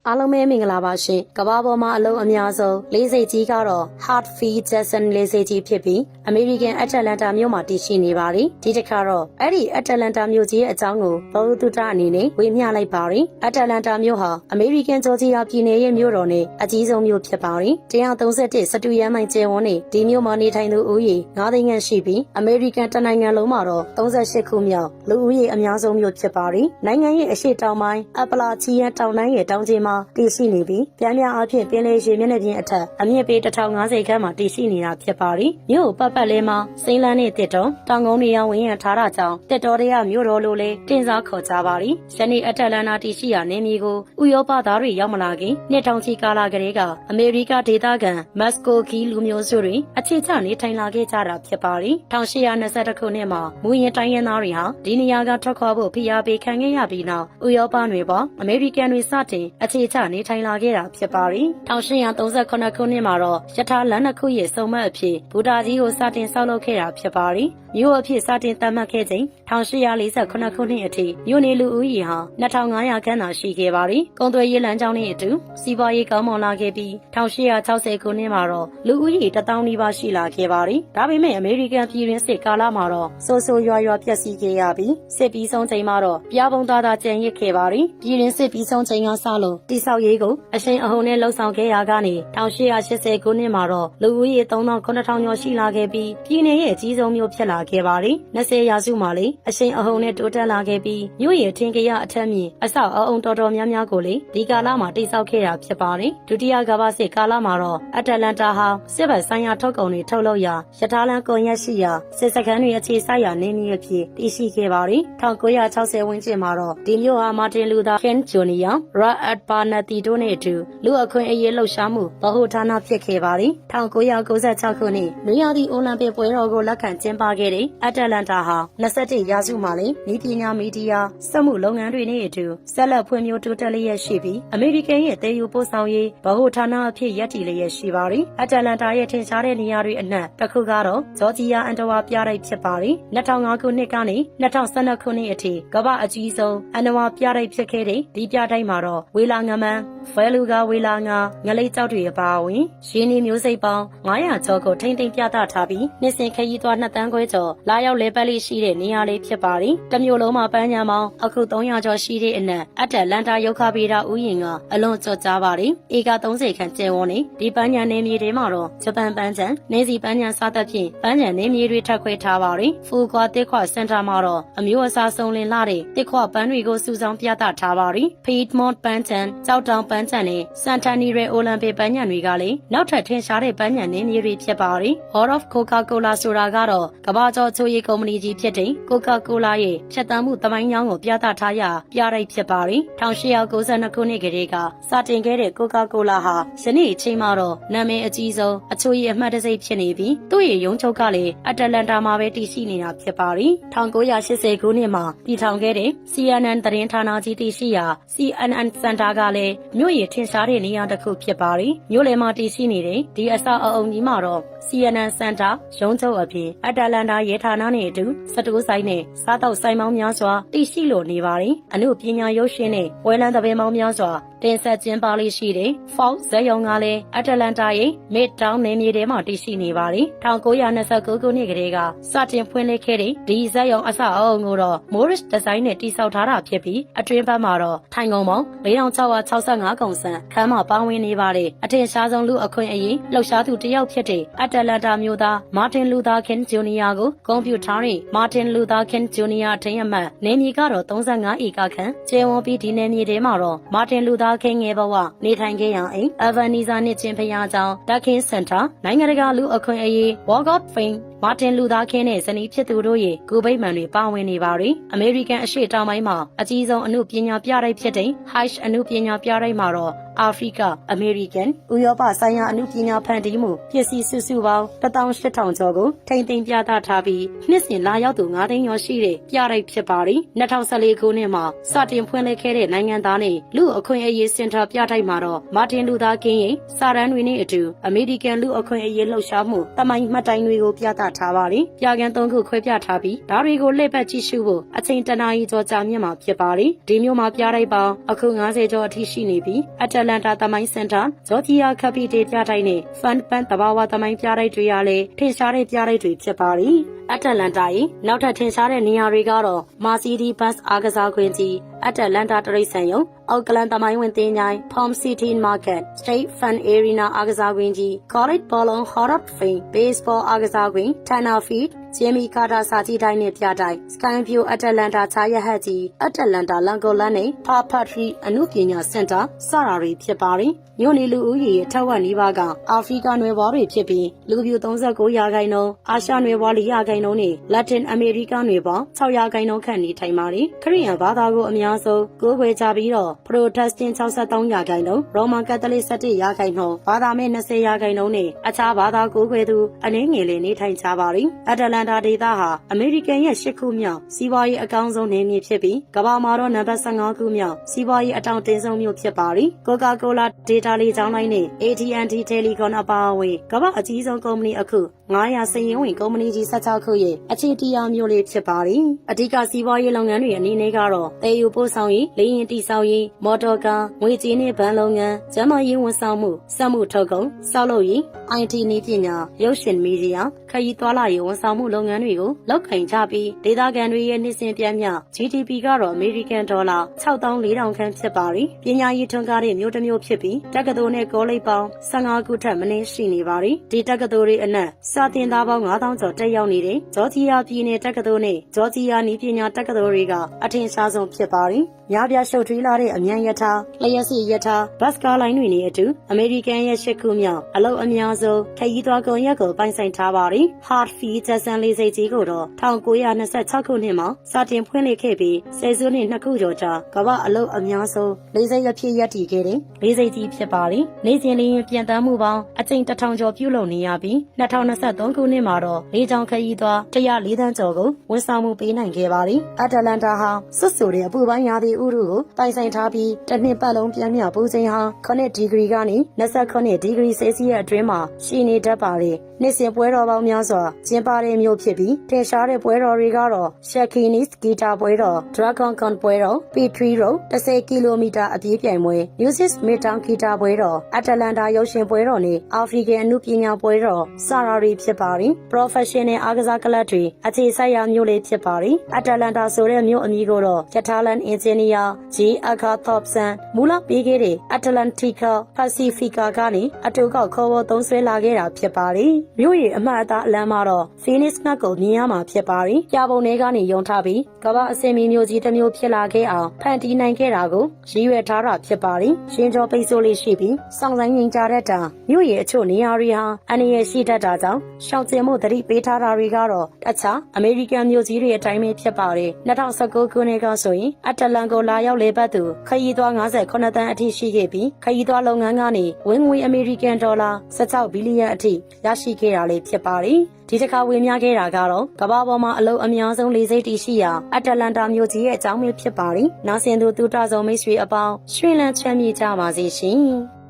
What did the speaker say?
အားလုံးပဲမင်္ဂလာပါရှင်ကမ္ဘာပေါ်မှာအလုံးအများဆုံးလေးစိတ်ကြီးကတော့ Hartfield Jackson လေးစိတ်ကြီးဖြစ်ပြီး American Atlanta မြို့မှာတည်ရှိနေပါတယ်ဒီတစ်ခါတော့အဲ့ဒီ Atlanta မြို့ကြီးရဲ့အကြောင်းကိုဘောလူတူတာအနေနဲ့ဝေမျှလိုက်ပါတယ် Atlanta မြို့ဟာ American Georgia ပြည်နယ်ရဲ့မြို့တော်နဲ့အကြီးဆုံးမြို့ဖြစ်ပါတယ်131စတူရန်မိုင်ကျယ်ဝန်းနေဒီမြို့မှာနေထိုင်သူဦးရေ9သိန်းခန့်ရှိပြီး American တနိုင်ငံလုံးမှာတော့38ခုမြောက်လူဦးရေအများဆုံးမြို့ဖြစ်ပါတယ်နိုင်ငံရဲ့အရှေ့တောင်ပိုင်းအပလာချီယန်တောင်တိုင်းရဲ့တောင်ကျမှာတည်ရှိနေပြီးပြန်ပြအားဖြင့်ပင်လယ်ရေမျက်နှာပြင်အထက်အမြင့်ပေ1050ခန်းမှာတည်ရှိနေတာဖြစ်ပါတယ်။မြို့ပတ်ပတ်လေးမှာစိမ်းလန်းတဲ့တစ်တော်တောင်ကုန်းတွေရောဝင်ရထားတာကြောင့်တစ်တော်တွေကမြို့တော်လိုလည်းတင်စားခေါ်ကြပါသည်။ယနေ့အတလန်နာတည်ရှိရာနေမြေကိုဥရောပသားတွေရောက်မလာခင်နှစ်ထောင်ချီကာလကလေးကအမေရိကဒေသခံမက်စကိုကီလူမျိုးစုတွေအခြေချနေထိုင်လာခဲ့ကြတာဖြစ်ပါတယ်။1822ခုနှစ်မှာမူရင်တိုင်းရင်းသားတွေဟာဒီနေရာကထွက်ခွာဖို့ဖိအားပေးခံခဲ့ရပြီးနောက်ဥရောပတွေပေါ်အမေရိကန်တွေစတင်အခြေချနေထိုင်လာခဲ့တာဖြစ်ပါတယ်။1838ခုနှစ်မှာတော့ရထားလမ်းတစ်ခုရဲ့စုံမက်အဖြစ်ဘူတာကြီးကိုစတင်ဆောက်လုပ်ခဲ့တာဖြစ်ပါတယ်။မြို့အဖြစ်စတင်သတ်မှတ်ခဲ့ချိန်1848ခုနှစ်အထိမြို့နေလူဦးရေဟာ2500ခန့်သာရှိခဲ့ပါတယ်။ကုန်သွယ်ရေးလမ်းကြောင်းနဲ့အတူစီးပွားရေးကောင်းမွန်လာခဲ့ပြီး1860ခုနှစ်မှာတော့လူဦးရေ1000နီးပါးရှိလာခဲ့ပါတယ်။ဒါပေမဲ့အမေရိကန်ပြည်တွင်းစစ်ကာလမှာတော့ဆိုးဆိုးရွားရွားပျက်စီးခဲ့ရပြီးစစ်ပြီးဆုံးချိန်မှာတော့ပြားပုံသားသားကျန်ရစ်ခဲ့ပါတယ်။ပြည်တွင်းစစ်ပြီးဆုံးချိန်ကစလို့တိဆောက်ရေးကိုအရှိန်အဟုန်နဲ့လှုပ်ဆောင်ခဲ့ရာကနေ1880ခုနှစ်မှာတော့လူဦးရေ3900ကျော်ရှိလာခဲ့ပြီးပြည်내ရဲ့အကြီးဆုံးမြို့ဖြစ်လာခဲ့ပါတယ်။20ရာစုမှာလေအရှိန်အဟုန်နဲ့တိုးတက်လာခဲ့ပြီးမြို့ရဲ့ထင်ကြရအထက်မြင့်အဆောက်အအုံတော်တော်များများကိုလေဒီကာလမှာတိဆောက်ခဲ့တာဖြစ်ပါတယ်။ဒုတိယကမ္ဘာစစ်ကာလမှာတော့အတလန်တာဟာစစ်ဘက်ဆိုင်ရာထုတ်ကုန်တွေထုတ်လုပ်ရာရထားလမ်းကွန်ရက်ရှိရာစစ်စခန်းတွေအခြေစိုက်ရာနေမြေအဖြစ်တည်ရှိခဲ့ပါတယ်။1960ဝန်းကျင်မှာတော့ဒီမြို့ဟာမာတင်လူသာကင်ဂျူနီယာရာအတ်ဘာနတီတို့နဲ့အတူလူအခွင့်အရေးလှုပ်ရှားမှုဗဟုဌာနဖြစ်ခဲ့ပါတယ်။1996ခုနှစ်နွေရာသီအိုလံပစ်ပွဲတော်ကိုလက်ခံကျင်းပခဲ့တဲ့အတလန်တာဟာ21ရာစုမှာလည်းဤပညာမီဒီယာစက်မှုလုပ်ငန်းတွေနဲ့အတူဆက်လက်ဖွံ့ဖြိုးတိုးတက်လျက်ရှိပြီးအမေရိကန်ရဲ့တည်ယူပို့ဆောင်ရေးဗဟုဌာနအဖြစ်ရပ်တည်လျက်ရှိပါတယ်။အတလန်တာရဲ့ထင်ရှားတဲ့နေရာတွေအနက်တစ်ခုကတော့ဂျော်ဂျီယာအန်တဝါပြတိုက်ဖြစ်ပါတယ်။2005ခုနှစ်ကနေ2012ခုနှစ်အထိကမ္ဘာအကြီးဆုံးအန်တဝါပြတိုက်ဖြစ်ခဲ့တဲ့ဒီပြတိုက်မှာတော့ဝေလာငမန်းဖဲလူကဝေလာငါငလိပ်ကျောက်တွေအပါအဝင်ရင်းနှီးမျိုးစိတ်ပေါင်း900ကျော်ကိုထိမ့်သိမ်းပြသထားပြီးနှစ်စဉ်ခရီးသွား2တန်းခွဲကျော်လာရောက်လဲပတ်လေးရှိတဲ့နေရာလေးဖြစ်ပါတယ်။တစ်မြို့လုံးမှာပန်းညံပေါင်းအခု300ကျော်ရှိတဲ့အနက်အတလန်တာရုပ်ခဗေဒဥယျာဉ်ကအလွန်ကျော်ကြားပါတယ်။ဧက30ခန့်ကျယ်ဝန်းနေဒီပန်းညံနေမြေတွေမှာတော့ဂျပန်ပန်းချံနေစီပန်းညံစားသက်ဖြင့်ပန်းညံနေမြေတွေထပ်ခွဲထားပါတယ်။ဖူကွာတစ်ခွစင်တာမှာတော့အမျိုးအစားစုံလင်လာတဲ့တစ်ခွပန်းတွေကိုစုဆောင်းပြသထားပါတယ်။ Piedmont ပန်းချံကြောက်တောင်ပန်းချံနဲ့စန်တာနီရဲအိုလံပစ်ပန်းညံတွေကလည်းနောက်ထပ်ထင်ရှားတဲ့ပန်းညံနေမြေတွေဖြစ်ပါတယ်။ Hall of Coca-Cola ဆိုတာကတော့ကမ္ဘာကျော်ချိုရည်ကုမ္ပဏီကြီးဖြစ်တဲ့ Coca-Cola ရဲ့ဖြတ်သန်းမှုသမိုင်းကြောင်းကိုပြသထားရာပြတိုက်ဖြစ်ပါတယ်။1892ခုနှစ်ကတည်းကစတင်ခဲ့တဲ့ Coca-Cola ဟာယနေ့အချိန်မှာတော့နာမည်အကြီးဆုံးအချိုရည်အမှတ်တစိမ့်ဖြစ်နေပြီးသူ့ရဲ့ရုံးချုပ်ကလည်းအတလန်တာမှာပဲတည်ရှိနေတာဖြစ်ပါတယ်။1980ခုနှစ်မှာတည်ထောင်ခဲ့တဲ့ CNN သတင်းဌာနကြီးတည်ရှိရာ CNN Center ကလည်းမြို့ရဲ့ထင်ရှားတဲ့နေရာတစ်ခုဖြစ်ပါတယ်။မြို့လယ်မှာတည်ရှိနေတဲ့ဒီအဆောက်အအုံကြီးမှာတော့ CNN Center ရုံးချုပ်အပြင်အတလန်တာရဲဌာနနဲ့အတူစတိုးဆိုင်နဲ့စားတောက်ဆိုင်ပေါင်းများစွာတည်ရှိလိုနေပါတယ်။အမှုပညာရုပ်ရှင်နဲ့ပွဲလမ်းသဘင်ပေါင်းများစွာတင်ဆက်ကျင်းပလေးရှိတဲ့ Fox ဇာတ်ရုံကလည်းအတလန်တာရဲ့ Midtown နယ်မြေထဲမှာတည်ရှိနေပါတယ်။1929ခုနှစ်ကတည်းကစတင်ဖွင့်လှစ်ခဲ့တဲ့ဒီဇာတ်ရုံအဆောက်အအုံကိုတော့ Morris Design နဲ့တည်ဆောက်ထားတာဖြစ်ပြီးအတွင်းဘက်မှာတော့ထိုင်ကုန်ပေါင်း4665ခုဆန့်ခန်းမှာပါဝင်နေပါတယ်။အထင်ရှားဆုံးလူအခွင့်အရေးလှုပ်ရှားသူတစ်ယောက်ဖြစ်တဲ့အတလန်တာမြို့သားမာတင်လူသာကင်ဂျူနီယာကိုကွန်ပျူတာနဲ့မာတင်လူသာကင်ဂျူနီယာအထင်အမှတ်နေမြေကတော့35ဧကခန့်ကျယ်ဝန်းပြီးဒီနယ်မြေထဲမှာတော့မာတင်လူသာကင်ငယ်ဘဝနေထိုင်ခဲ့ရအိမ်အဗန်နီဇာနှစ်ချင်းဖျားကြောင်ဒက်ခင်းစင်တာနိုင်ငံတကာလူအခွင့်အရေး Walk of Fame မာတင်လူသာကင်းနဲ့ဇနီးဖြစ်သူတို့ရဲ့ဂုဗိမာန်တွေပါဝင်နေပါတယ်။အမေရိကန်အရှေ့တောင်ပိုင်းမှာအကြီးဆုံးအမှုပညာပြတိုက်ဖြစ်တဲ့ High အမှုပညာပြတိုက်မှာတော့အာဖရိကအမေရိကန်ဥရောပဆိုင်ရာအမှုပညာဖန်တီးမှုပစ္စည်းစုစုပေါင်း18000ကျော်ကိုထိမ့်သိမ်းပြသထားပြီးနှစ်စဉ်လာရောက်သူ9သိန်းကျော်ရှိတဲ့ပြတိုက်ဖြစ်ပါတယ်။2014ခုနှစ်မှာစတင်ဖွင့်လှစ်ခဲ့တဲ့နိုင်ငံသားနဲ့လူအခွင့်အရေးစင်တာပြတိုက်မှာတော့မာတင်လူသာကင်းရဲ့စာရန်တွေနဲ့အတူအမေရိကန်လူအခွင့်အရေးလှုပ်ရှားမှုတမိုင်းမှတ်တိုင်တွေကိုပြသ ထားပါသည်ပြကန်း3ခုခွဲပြထားပြီးဒါတွေကိုလှည့်ပတ်ကြည့်ရှုဖို့အချိန်တနာရီကျော်ကြာမြင့်မှာဖြစ်ပါသည်ဒီမြို့မှာပြတိုက်ပေါင်းအခု90ကျော်အထိရှိနေပြီးအတ္တလန်တာသမိုင်းစင်တာဂျော်ဂျီယာကပီတေပြတိုက်နဲ့ဖန်ပန်တဘာဝသမိုင်းပြတိုက်တွေရလည်းထင်ရှားတဲ့ပြတိုက်တွေဖြစ်ပါသည်အတ္တလန်တာ၏နောက်ထပ်ထင်ရှားတဲ့နေရာတွေကတော့မာစီဒီဘတ်အားကစားခွင့်ကြီးအတ္တလန်တာတရိတ်ဆန်ယုံအောက်ကလန်သမိုင်းဝင်တင်ញိုင်း Palm City Market State Fun Arena အားကစားကွင်းကြီး College Ballon Hot Fame Baseball အားကစားကွင်း Tanner Field ဂျီမီကာတာစာကြီးတိုင်းနဲ့ပြတိုင်း Skyview အတ္တလန်တာခြားရဟတ်ကြီးအတ္တလန်တာလန်ကိုလန်နဲ့ Parpatry အမှုပညာစင်တာစတာတွေဖြစ်ပါတယ်မြို့နေလူဦးရေထက်ဝက်နီးပါးကအာဖရိကနွယ်ဖွားတွေဖြစ်ပြီးလူပြူ39ရာခိုင်နှုန်းအာရှနွယ်ဖွား4ရာခိုင်နှုန်းနဲ့ Latin America နွယ်ဖွား6ရာခိုင်နှုန်းခန့်နေထိုင်ပါတယ်ခရစ်ယာန်ဘာသာကိုအများဆုံးကိုးကွယ်ကြပြီးတော့ Protestant 63ရာခိုင်နှုန်း Roman Catholic 17ရာခိုင်နှုန်းဘာသာမဲ့20ရာခိုင်နှုန်းနဲ့အခြားဘာသာကိုးကွယ်သူအနည်းငယ်လေးနေထိုင်ကြပါတယ်အတ္တလန်တာဒေသဟာအမေရိကန်ရဲ့8ခုမြောက်စီးပွားရေးအကောင်းဆုံးနယ်မြေဖြစ်ပြီးကမ္ဘာမှာတော့နံပါတ်15ခုမြောက်စီးပွားရေးအတောင်တင်ဆုံးမြို့ဖြစ်ပါတယ် Coca-Cola Data လေးကြောင်းလိုက်နဲ့ AT&T Telecom အပါအဝင်ကမ္ဘာအကြီးဆုံးကုမ္ပဏီအခု900စည်ရင်းဝင်ကုမ္ပဏီကြီး16ခုရဲ့အခြေတရားမျိုးလေးဖြစ်ပါတယ်အဓိကစီးပွားရေးလုပ်ငန်းတွေအနေနဲ့ကတော့တည်ယူပို့ဆောင်ရေးလေယာဉ်တည်ဆောက်ရေးမော်တော်ကားငွေကြေးနဲ့ဘဏ်လုပ်ငန်းကျန်းမာရေးဝန်ဆောင်မှုစက်မှုထုတ်ကုန်ဆောက်လုပ်ရေး IT နည်းပညာရုပ်ရှင်မီဒီယာခရီးသွားလာရေးဝန်ဆောင်မှုလုပ်ငန်းတွေကိုလုပ်ကိုင်ကြပြီးဒေသခံတွေရဲ့နှစ်စဉ်ပြန်မြ GDP ကတော့အမေရိကန်ဒေါ်လာ6400ခန့်ဖြစ်ပါတယ်ပညာရေးထွန်းကားတဲ့မြို့တစ်မြို့ဖြစ်ပြီးတက္ကသိုလ်နဲ့ကောလိပ်ပေါင်း15ခုထက်မနည်းရှိနေပါတယ်ဒီတက္ကသိုလ်တွေအနက်စာသင်သားပေါင်း9000ကျော်တက်ရောက်နေတဲ့ဂျော်ဂျီယာပြည်နယ်တက္ကသိုလ်နဲ့ဂျော်ဂျီယာနည်းပညာတက္ကသိုလ်တွေကအထင်ရှားဆုံးဖြစ်ပါတယ်များပြားရှုပ်ထွေးလာတဲ့အမြန်ရထားလျှက်စစ်ရထားဘတ်ကားလိုင်းတွေနဲ့အတူအမေရိကန်ရဲ့8ခုမြောက်အလုပ်အများဆုံးခရီးသွားကုန်ရက်ကိုပိုင်ဆိုင်ထားပါတယ် Hartfield Jackson လေဆိပ်ကြီးကိုတော့1926ခုနှစ်မှာစတင်ဖွင့်လှစ်ခဲ့ပြီးဆယ်စုနှစ်2ခုကျော်ကြာကမ္ဘာအလုပ်အများဆုံးလေဆိပ်အဖြစ်ရပ်တည်ခဲ့တဲ့လေဆိပ်ကြီးဖြစ်ပါတယ်နေ့စဉ်လေယာဉ်ပြန်တမ်းမှုပေါင်းအကြိမ်1000ကျော်ပြုလုပ်နေရပြီး2023ခုနှစ်မှာတော့လေကြောင်းခရီးသွား104သန်းကျော်ကိုဝန်ဆောင်မှုပေးနိုင်ခဲ့ပါတယ်အတ္တလန်တာဟာစွတ်ဆိုတဲ့အပူပိုင်းရာသီဥတုကိုပိုင်ဆိုင်ထားပြီးတစ်နှစ်ပတ်လုံးပြန်မြပူချိန်ဟာ9ဒီဂရီကနေ29ဒီဂရီဆဲလ်စီယပ်အတွင်းမှာရှိနေတတ်ပါတယ်နှစ်စဉ်ပွဲတော်ပေါင်းများစွာကျင်းပတဲ့မြို့ဖြစ်ပြီးထင်ရှားတဲ့ပွဲတော်တွေကတော့ Shakinis ဂီတာပွဲတော် Dragon Con ပွဲတော် P3 Road 10ကီလိုမီတာအပြေးပြိုင်ပွဲ Music Midtown ဂီတာပွဲတော် Atlanta ရုပ်ရှင်ပွဲတော်နဲ့ African အမှုပညာပွဲတော်စတာတွေဖြစ်ပါတယ် Professional အားကစားကလပ်တွေအခြေစိုက်ရာမြို့လေးဖြစ်ပါတယ် Atlanta ဆိုတဲ့မြို့အမည်ကိုတော့ Catalan Engineer J. Edgar Thompson မူလပေးခဲ့တဲ့ Atlantica Pacifica ကနေအတူကောက်ခေါ်ဝေါ်သုံးဆွဲလာခဲ့တာဖြစ်ပါတယ်မြို့ရဲ့အမှတ်အသားအလမ်းမှာတော့ Phoenix ငှက်ကိုမြင်ရမှာဖြစ်ပါတယ်။ကြာပုံထဲကနေယုံထားပြီးကမ္ဘာအစင်မီမျိုးကြီးတစ်မျိုးဖြစ်လာခဲ့အောင်ဖန်တီးနိုင်ခဲ့တာကိုရည်ရွယ်ထားတာဖြစ်ပါတယ်။ရှင်းကျော်ပိတ်ဆို့လေးရှိပြီးစောင့်ဆိုင်ငြိမ်ကြတတ်တာမြို့ရဲ့အချို့နေရာတွေဟာအန္တရာယ်ရှိတတ်တာကြောင့်ရှောင်ကျဉ်မှုသတိပေးထားတာတွေကတော့အခြားအမေရိကန်မျိုးကြီးတွေအတိုင်းပဲဖြစ်ပါတယ်။2019ခုနှစ်ကဆိုရင်အတ္တလန်ကိုလာရောက်လေပတ်သူခရီးသွား58သန်းအထိရှိခဲ့ပြီးခရီးသွားလုပ်ငန်းကနေဝင်ငွေအမေရိကန်ဒေါ်လာ16ဘီလီယံအထိရရှိခဲ့တာလေးဖြစ်ပါတယ်။ဒီတစ်ခါဝင်များခဲ့တာကတော့ကမ္ဘာပေါ်မှာအလုပ်အများဆုံးလေဆိပ်တည်ရှိရာအတ္တလန်တာမြို့ကြီးရဲ့အကြောင်းပဲဖြစ်ပါတယ်။နောက်ဆင်သူတူတာဆောင်မိတ်ဆွေအပေါင်းရွှင်လန်းချမ်းမြေ့ကြပါစေရှင်။